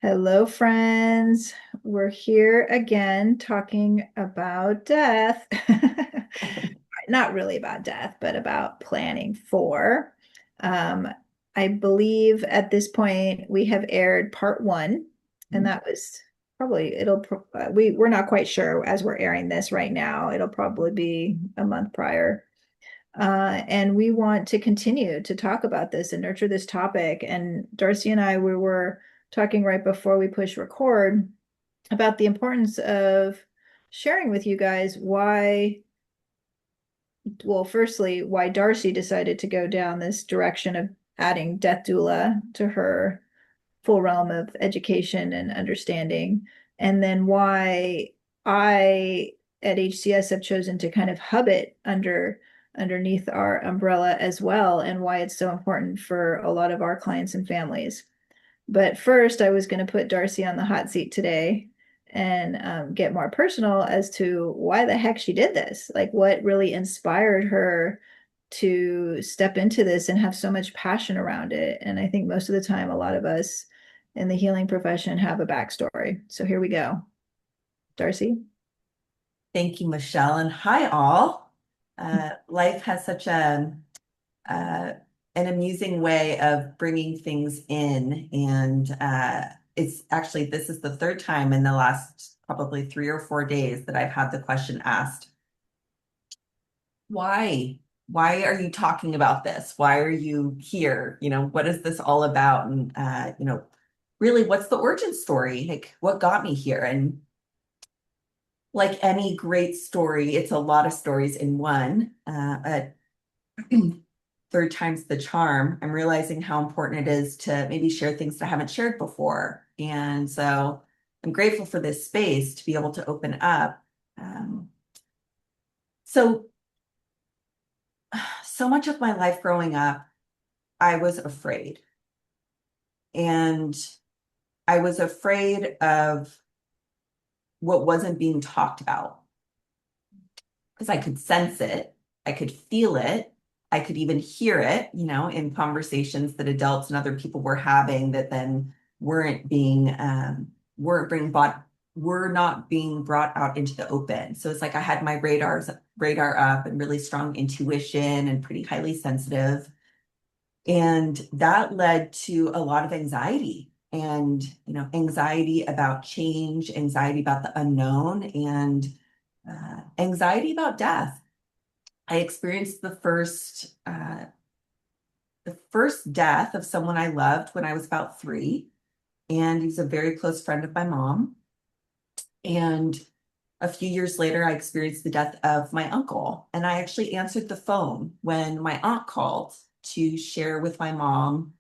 Hello, friends. We're here again talking about death. Not really about death, but about planning for. Um, I believe at this point we have aired part one, and that was probably we're not quite sure as we're airing this right now. It'll probably be a month prior. And we want to continue to talk about this and nurture this topic. And Darcy and I, we were talking right before we push record about the importance of sharing with you guys well, firstly, why Darcy decided to go down this direction of adding death doula to her full realm of education and understanding, and then why I at HCS have chosen to kind of hub it underneath our umbrella as well, and why it's so important for a lot of our clients and families. But first, I was going to put Darcy on the hot seat today and get more personal as to why the heck she did this. Like, what really inspired her to step into this and have so much passion around it. And I think most of the time, a lot of us in the healing profession have a backstory. So here we go. Darcy? Thank you, Michelle, and hi all. Life has such uh, an amusing way of bringing things in, and it's actually this is the third time in the last probably 3 or 4 days that I've had the question asked, why? Why are you talking about this? Why are you here? What is this all about? And really, what's the origin story? Like, what got me here? And like any great story, it's a lot of stories in one. Third time's the charm. I'm realizing how important it is to maybe share things that I haven't shared before. And so I'm grateful for this space to be able to open up. Um, so, so much of my life growing up, I was afraid. And I was afraid of what wasn't being talked about because I could sense it, I could feel it, I could even hear it, in conversations that adults and other people were having that then weren't being weren't being brought were not being brought out into the open. So it's like I had my radar up and really strong intuition and pretty highly sensitive. And that led to a lot of anxiety and, anxiety about change, anxiety about the unknown, and anxiety about death. I experienced the first death of someone I loved when I was about 3, and he was a very close friend of my mom. And a few years later, I experienced the death of my uncle, and I actually answered the phone when my aunt called to share with my mom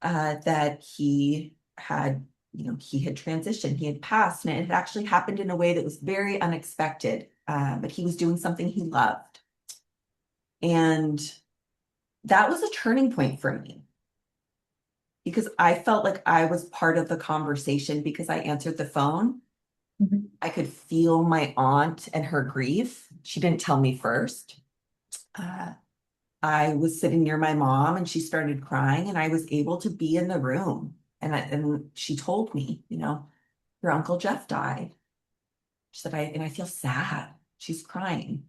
that he had transitioned, he had passed, and it had actually happened in a way that was very unexpected. But he was doing something he loved. And that was a turning point for me because I felt like I was part of the conversation because I answered the phone. Mhm. I could feel my aunt and her grief. She didn't tell me first. Uh, I was sitting near my mom and she started crying, and I was able to be in the room. And she told me, your Uncle Jeff died. She said, and I feel sad. She's crying.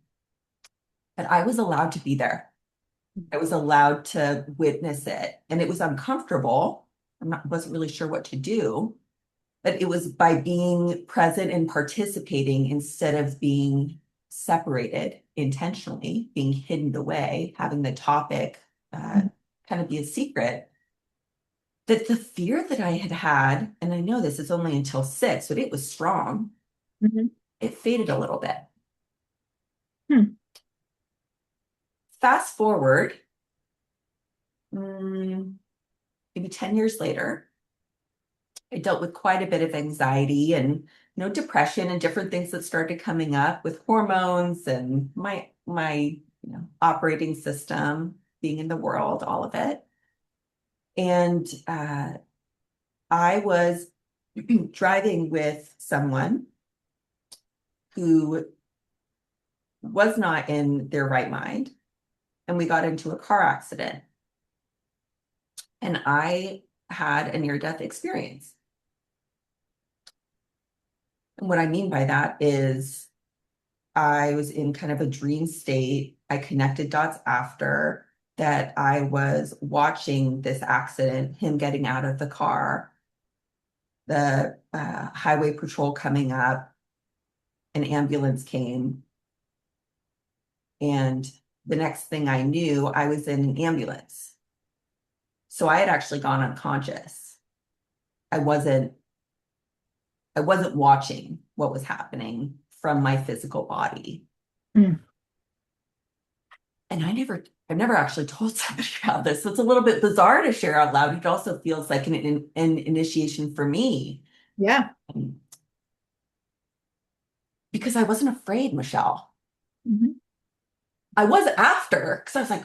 But I was allowed to be there. I was allowed to witness it. And it was uncomfortable. Wasn't really sure what to do, but it was by being present and participating instead of being separated intentionally, being hidden away, having the topic kind of be a secret, that the fear that I had had, and I know this is only until 6, but it was strong, Mhm. it faded a little bit. Hmm. Fast forward, mm, maybe 10 years later, I dealt with quite a bit of anxiety and depression and different things that started coming up with hormones and my operating system, being in the world, all of it. And I was driving with someone who was not in their right mind, and we got into a car accident, and I had a near-death experience. And what I mean by that is I was in kind of a dream state. I connected dots after that I was watching this accident, him getting out of the car, the highway patrol coming up, an ambulance came, and the next thing I knew, I was in an ambulance. So I had actually gone unconscious. I wasn't I wasn't watching what was happening from my physical body. Mm. And I've never actually told somebody about this. So it's a little bit bizarre to share out loud. It also feels like an initiation for me. Yeah. Um, because I wasn't afraid, Michelle. Mhm. I was after, because I was like,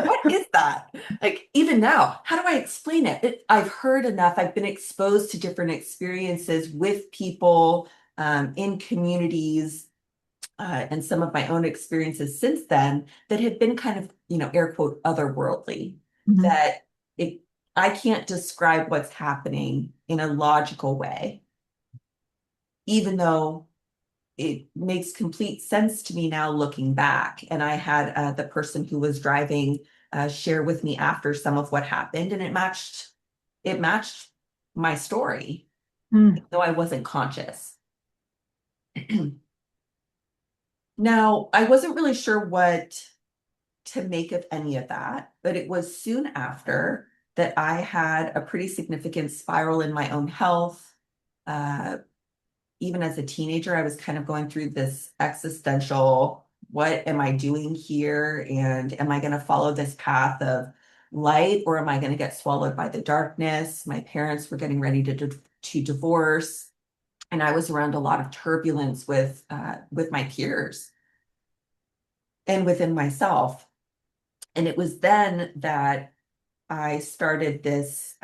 what is that? Like, even now, how do I explain it? I've heard enough. I've been exposed to different experiences with people in communities and some of my own experiences since then that have been kind of, air quote, otherworldly, Mhm. that it, I can't describe what's happening in a logical way, even though it makes complete sense to me now looking back. And I had the person who was driving share with me after some of what happened, and it matched my story, Mm. though I wasn't conscious. Now, I wasn't really sure what to make of any of that, but it was soon after that I had a pretty significant spiral in my own health. Uh, Even as a teenager, I was kind of going through this existential, what am I doing here? And am I going to follow this path of light, or am I going to get swallowed by the darkness? My parents were getting ready to divorce, and I was around a lot of turbulence with my peers and within myself. And it was then that I started this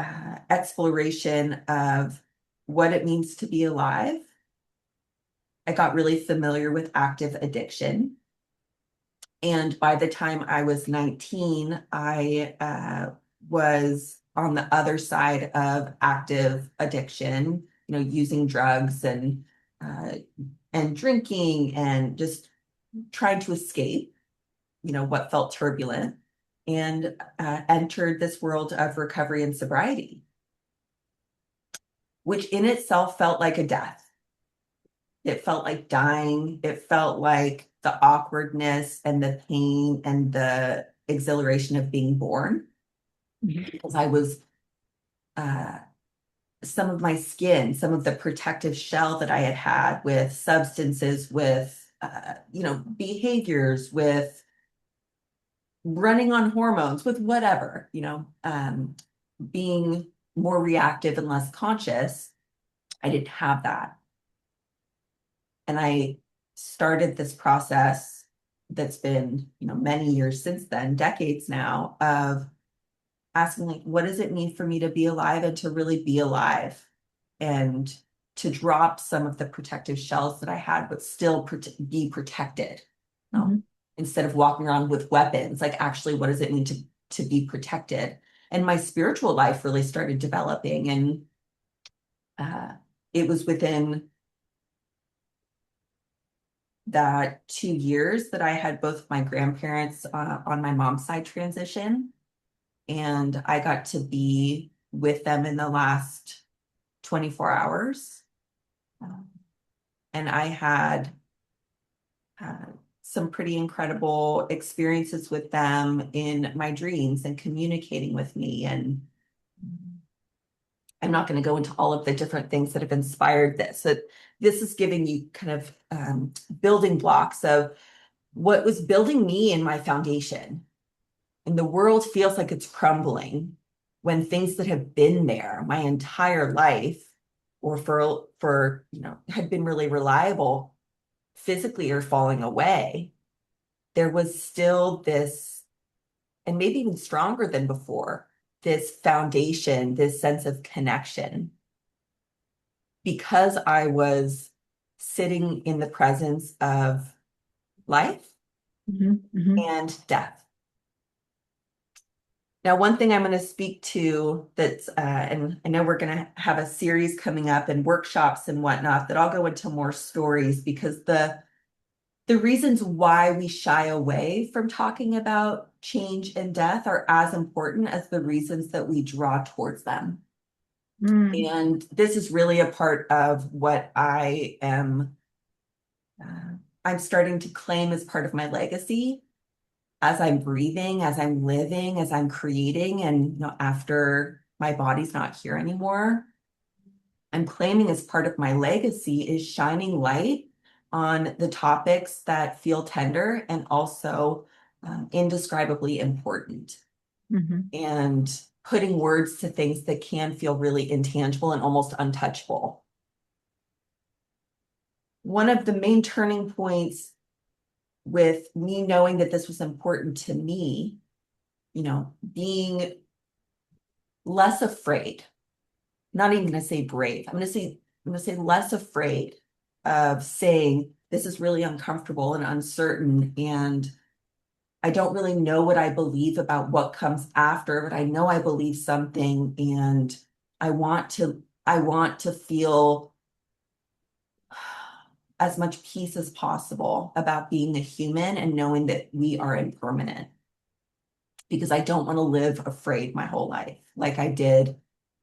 exploration of what it means to be alive. I got really familiar with active addiction. And by the time I was 19, I was on the other side of active addiction, using drugs uh, and drinking and just trying to escape, what felt turbulent, and entered this world of recovery and sobriety, which in itself felt like a death. It felt like dying. It felt like the awkwardness and the pain and the exhilaration of being born, Mhm. because I was uh, some of my skin, some of the protective shell that I had had with substances, with behaviors, with running on hormones, with whatever, being more reactive and less conscious. I didn't have that. And I started this process that's been, many years since then, decades now, of asking, like, what does it mean for me to be alive and to really be alive, and to drop some of the protective shells that I had, but still be protected. No, Mhm. instead of walking around with weapons, like, actually, what does it mean to be protected? And my spiritual life really started developing, and uh, it was within that 2 years that I had both my grandparents on my mom's side transition, and I got to be with them in the last 24 hours. Um, and I had uh, some pretty incredible experiences with them in my dreams and communicating with me. And I'm not going to go into all of the different things that have inspired this. So this is giving you kind of building blocks of what was building me in my foundation. And the world feels like it's crumbling when things that have been there my entire life, or for had been really reliable, physically are falling away. There was still this, and maybe even stronger than before, this foundation, this sense of connection, because I was sitting in the presence of life Mhm. Mhm. and death. Now, one thing I'm going to speak to that's, and I know we're going to have a series coming up and workshops and whatnot that I'll go into more stories because the reasons why we shy away from talking about change and death are as important as the reasons that we draw towards them. Mm, And this is really a part of what uh, I'm starting to claim as part of my legacy as I'm breathing, as I'm living, as I'm creating, and after my body's not here anymore, I'm claiming as part of my legacy is shining light on the topics that feel tender and also indescribably important, mhm, and putting words to things that can feel really intangible and almost untouchable. One of the main turning points with me knowing that this was important to me, being less afraid, not even going to say brave. I'm going to say less afraid of saying this is really uncomfortable and uncertain. And I don't really know what I believe about what comes after, but I know I believe something. And I want to feel as much peace as possible about being a human and knowing that we are impermanent, because I don't want to live afraid my whole life like I did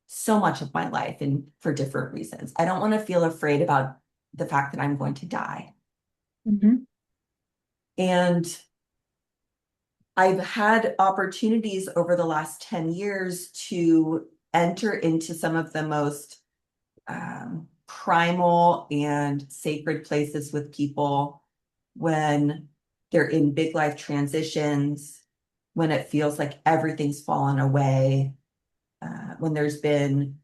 so much of my life and for different reasons. I don't want to feel afraid about the fact that I'm going to die. mhm, And I've had opportunities over the last 10 years to enter into some of the most primal and sacred places with people when they're in big life transitions, when it feels like everything's fallen away, when there's been,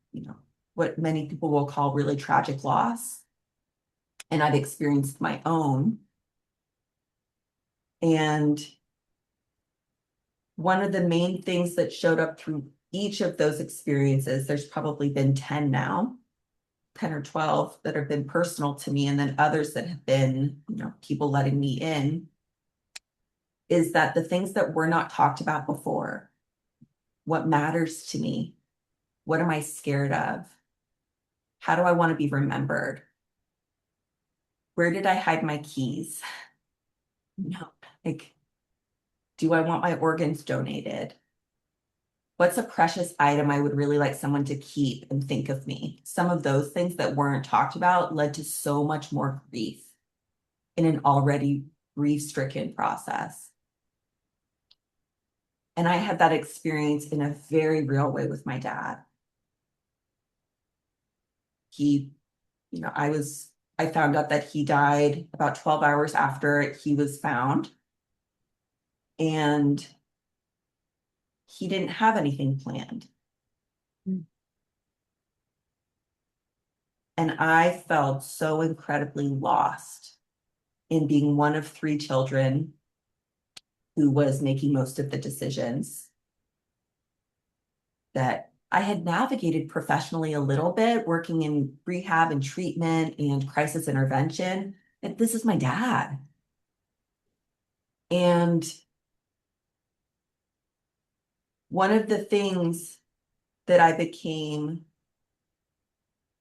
what many people will call really tragic loss. And I've experienced my own. And one of the main things that showed up through each of those experiences, there's probably been 10 now, 10 or 12 that have been personal to me, and then others that have been, people letting me in, is that the things that were not talked about before, what matters to me, what am I scared of? How do I want to be remembered? Where did I hide my keys? No, like, do I want my organs donated? What's a precious item I would really like someone to keep and think of me? Some of those things that weren't talked about led to so much more grief in an already grief-stricken process. And I had that experience in a very real way with my dad. He, I found out that he died about 12 hours after he was found, and he didn't have anything planned. mm, And I felt so incredibly lost in being one of three children who was making most of the decisions, that I had navigated professionally a little bit, working in rehab and treatment and crisis intervention. And this is my dad. And one of the things that I became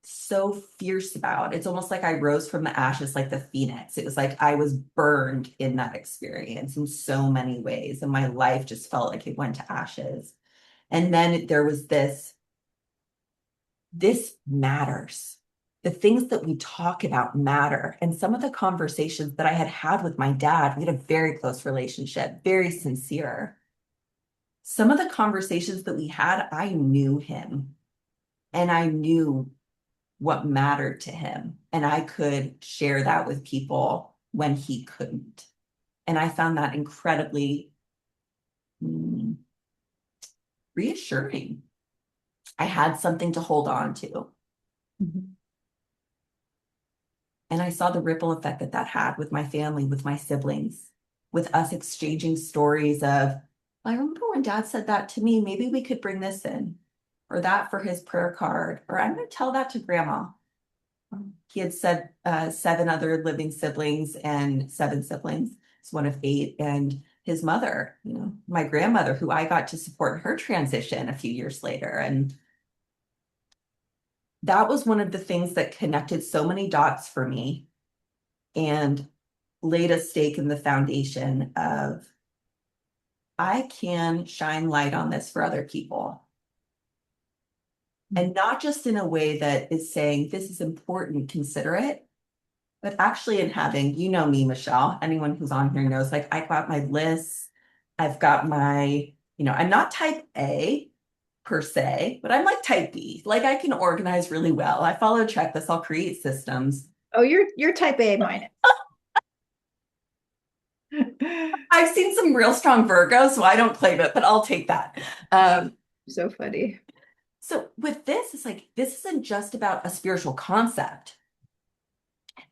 so fierce about, it's almost like I rose from the ashes like the phoenix. It was like I was burned in that experience in so many ways, and my life just felt like it went to ashes. And then there was this matters. The things that we talk about matter. And some of the conversations that I had had with my dad, we had a very close relationship, very sincere. Some of the conversations that we had, I knew him and I knew what mattered to him. And I could share that with people when he couldn't. And I found that incredibly mm, reassuring. I had something to hold on to. mhm. And I saw the ripple effect that that had with my family, with my siblings, with us exchanging stories of, I remember when dad said that to me, maybe we could bring this in, or that for his prayer card, or I'm going to tell that to grandma. He had said seven other living siblings and seven siblings. It's one of eight. And his mother, my grandmother, who I got to support her transition a few years later. And that was one of the things that connected so many dots for me and laid a stake in the foundation of I can shine light on this for other people. And not just in a way that is saying this is important, consider it, but actually in having, me, Michelle, anyone who's on here knows, like I got my lists, I've got my, I'm not type A per se, but I'm like type B. Like I can organize really well. I follow checklists, I'll create systems. Oh, you're type A minus. I've seen some real strong Virgos, so I don't claim it, but I'll take that. So funny. So with this, it's like, this isn't just about a spiritual concept.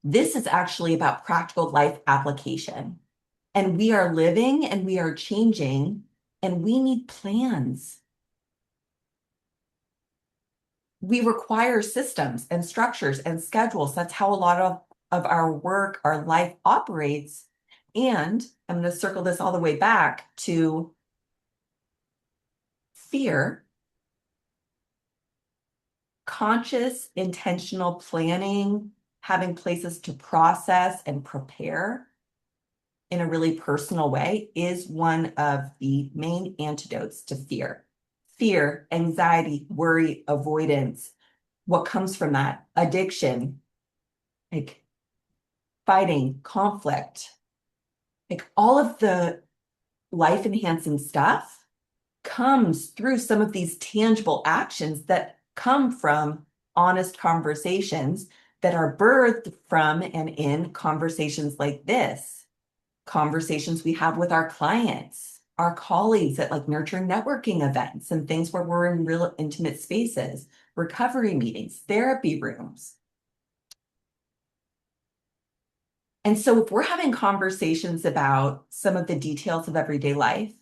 This is actually about practical life application. And we are living and we are changing, and we need plans. We require systems and structures and schedules. That's how a lot of our work, our life operates. And I'm going to circle this all the way back to fear, conscious, intentional planning, having places to process and prepare in a really personal way is one of the main antidotes to fear. Fear, anxiety, worry, avoidance. What comes from that? Addiction, like fighting, conflict, like all of the life enhancing stuff comes through some of these tangible actions that come from honest conversations that are birthed from and in conversations like this, conversations we have with our clients, our colleagues at like nurturing networking events and things where we're in real intimate spaces, recovery meetings, therapy rooms. And so if we're having conversations about some of the details of everyday life,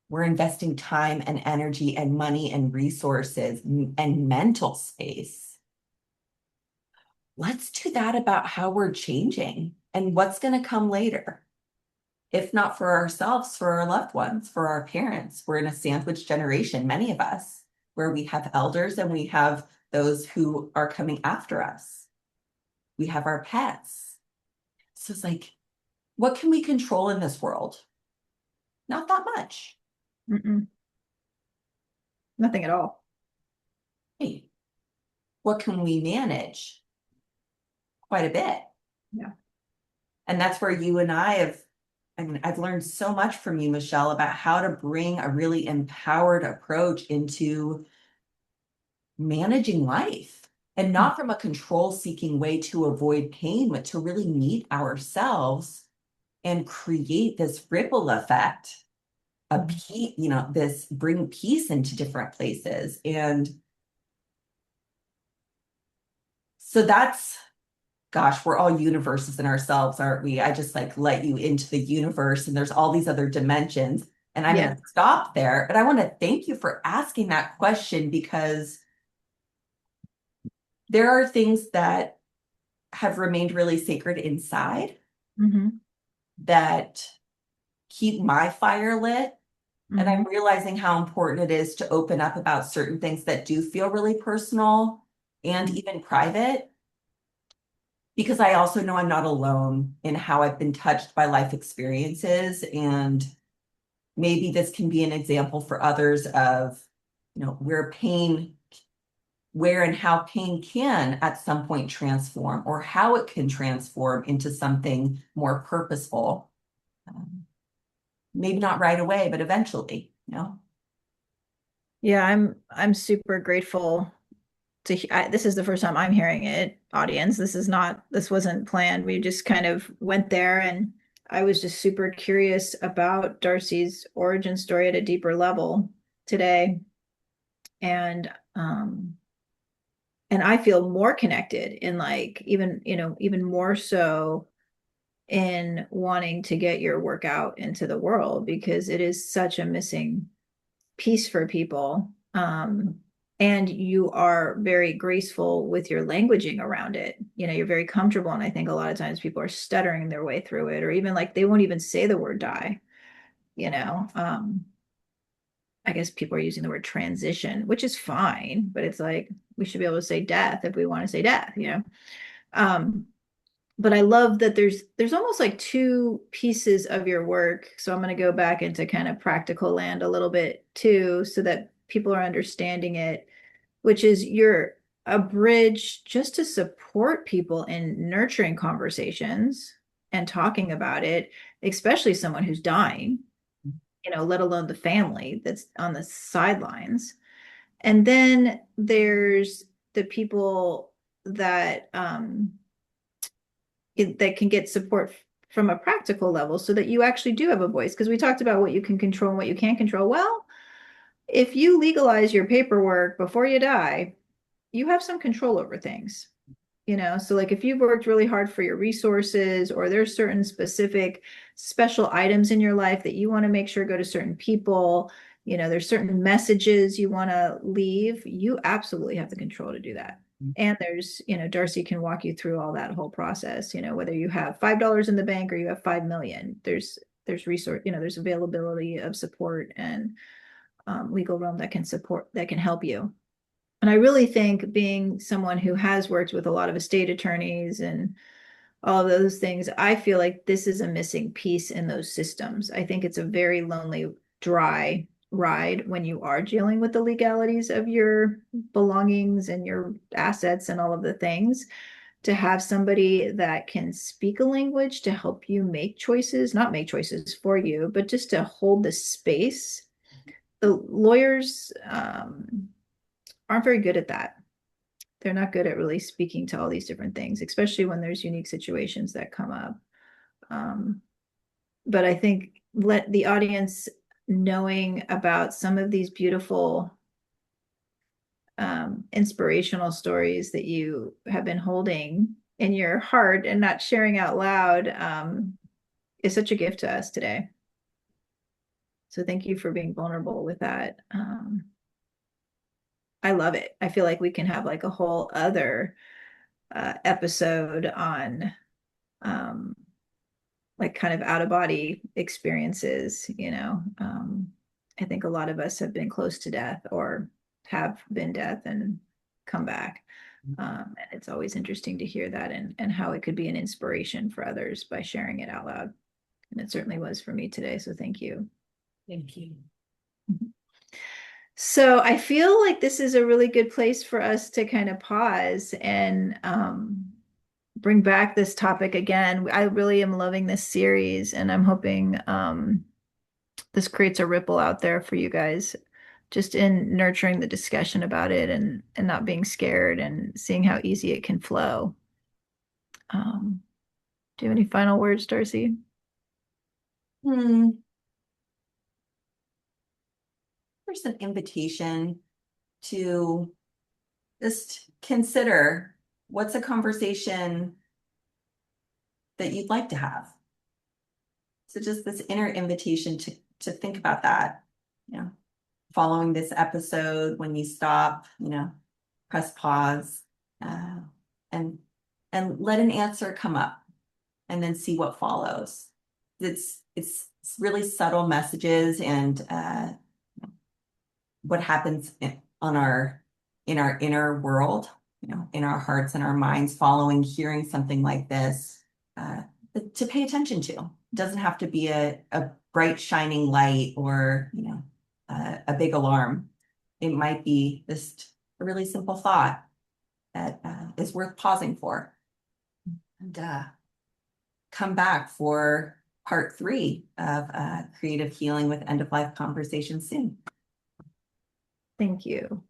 we're investing time and energy and money and resources and mental space. Let's do that about how we're changing and what's going to come later. If not for ourselves, for our loved ones, for our parents. We're in a sandwich generation, many of us, where we have elders and we have those who are coming after us. We have our pets. So it's like, what can we control in this world? Not that much. Mm-mm. Nothing at all. Hey, what can we manage? Quite a bit. Yeah. And that's where you and I've learned so much from you, Michelle, about how to bring a really empowered approach into managing life and not from a control seeking way to avoid pain, but to really meet ourselves and create this ripple effect of peace, this bring peace into different places. And so that's, gosh, we're all universes in ourselves, aren't we? I just like let you into the universe and there's all these other dimensions. And I'm going to stop there. But I want to thank you for asking that question because there are things that have remained really sacred inside Mm-hmm. that keep my fire lit. Mm-hmm. And I'm realizing how important it is to open up about certain things that do feel really personal and even private. Because I also know I'm not alone in how I've been touched by life experiences. And maybe this can be an example for others of, where and how pain can at some point transform or how it can transform into something more purposeful. Maybe not right away, but eventually. Yeah, I'm super grateful this is the first time I'm hearing it, audience. This wasn't planned. We just kind of went there, and I was just super curious about Darcy's origin story at a deeper level today. And and I feel more connected in like even more so in wanting to get your work out into the world because it is such a missing piece for people. And you are very graceful with your languaging around it. You're very comfortable. And I think a lot of times people are stuttering their way through it, or even like they won't even say the word die. you know. I guess people are using the word transition, which is fine, but it's like we should be able to say death if we want to say death, you know. Um, but I love that there's almost like two pieces of your work. So I'm going to go back into kind of practical land a little bit too, so that people are understanding it, which is you're a bridge just to support people in nurturing conversations and talking about it, especially someone who's dying, you know, let alone the family that's on the sidelines. And then there's the people that that can get support from a practical level so that you actually do have a voice. Because we talked about what you can control and what you can't control. Well, if you legalize your paperwork before you die, you have some control over things, you know. So like if you've worked really hard for your resources, or there's certain specific special items in your life that you want to make sure go to certain people, you know, there's certain messages you want to leave, you absolutely have the control to do that. And there's, you know, Darcy can walk you through all that whole process, you know, whether you have $5 in the bank or you have 5 million, there's resource, you know, there's availability of support and legal realm that can support, that can help you. And I really think, being someone who has worked with a lot of estate attorneys and all of those things, I feel like this is a missing piece in those systems. I think it's a very lonely, dry ride when you are dealing with the legalities of your belongings and your assets and all of the things. To have somebody that can speak a language to help you make choices, not make choices for you, but just to hold the space. The lawyers aren't very good at that. They're not good at really speaking to all these different things, especially when there's unique situations that come up. Um, but I think let the audience knowing about some of these beautiful inspirational stories that you have been holding in your heart and not sharing out loud is such a gift to us today. So thank you for being vulnerable with that. I love it. I feel like we can have like a whole other episode on um, like kind of out of body experiences, you know. I think a lot of us have been close to death or have been death and come back. And it's always interesting to hear that, and how it could be an inspiration for others by sharing it out loud. And it certainly was for me today. So thank you. Thank you. So I feel like this is a really good place for us to kind of pause and bring back this topic again. I really am loving this series, and I'm hoping this creates a ripple out there for you guys, just in nurturing the discussion about it, and not being scared and seeing how easy it can flow. Um, do you have any final words, Darcy? Hmm. There's an invitation to just consider what's a conversation that you'd like to have. So just this inner invitation to think about that, you know, following this episode, when you stop, you know, press pause, uh, and let an answer come up, and then see what follows. It's really subtle messages, and what happens on our in our inner world, you know, in our hearts and our minds, following hearing something like this, uh, to pay attention to. It doesn't have to be a bright shining light, or, you know, a big alarm. It might be just a really simple thought that is worth pausing for. And come back for part 3 of creative healing with end of life conversations soon. Thank you.